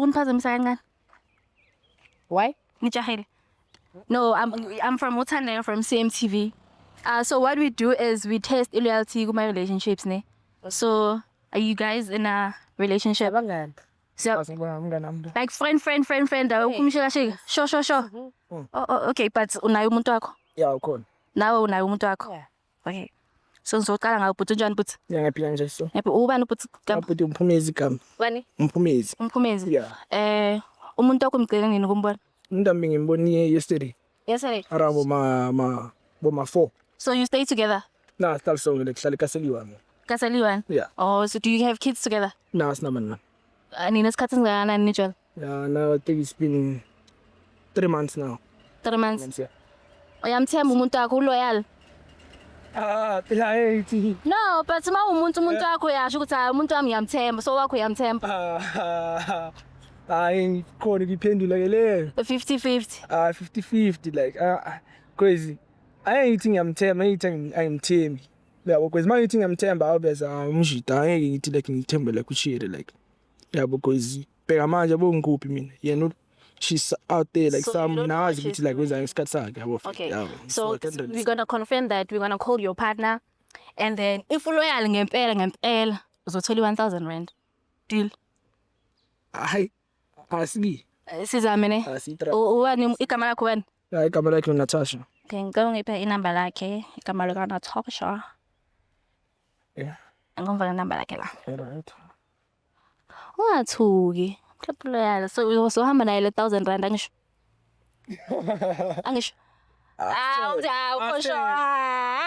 ukuniphazamisa kancane. Why? Ngijahile. No, I'm from Muthandeka from CMTV. So what we do is we test loyalty kuma relationships ne. So are you guys in a relationship? Abangani. So like friend. Ukumshela shika. Sure. Oh, okay, but unayo umuntu wakho? Yeah, ukhona. Nawe unayo umuntu wakho? Yeah. Okay. So ngizoqala ngawe bhuti unjani bhuti? Ngiyaphila nje so. Yebo ubani bhuti? Bhuti umphumezi igama. Bani? Umphumezi. Yeah. Umuntu wakho umgcela nini kumbona? Umuntu ami ngimboniye yesterday. Yesterday. Around ma 4. So you stay together? Na still so ngihlala eKaseliwane. Kaseliwane? Yeah. Oh, so do you have kids together? Na sinamana. Nina isikhathi singakanani nijwala? Yeah, now I think it's been 3 months now. 3 months. Yeah. Uyamthemba umuntu wakho uloyal? Phela ethi. No, but uma umuntu wakho uyasho ukuthi hayi umuntu wami ngiyamthemba, so wakho uyamthemba. Hayi khona ngiphendula ke le. 50-50. 50-50 like crazy. Ayithi ngiyamthemba, ayithi ayimthembi. Yabo because mayithi ngiyamthemba awubeza umjida angeke ngithi like ngithembele kushire like. Yabo because bheka manje bongikuphi mina. Yena she's out there like So some now as she's like wenza isikhathi sakhe yabo. Okay. Yeah, So we're gonna confirm that we're gonna call your partner, and then if uloyal ngempela uzothola 1,000 rand. Deal. Hayi. Asibi. Sizame ne. Asitra. Uwani igama lakho wena? Hayi igama lakhe Natasha. Okay, ngicela ngiphe inamba lakhe, igama lika Natasha. Yeah. Ngomva inamba lakhe la. Alright. Ungathuki. Mhlawumbe loyal. So uzohamba naye le 1,000 rand angisho. Angisho. Awuza, for sure.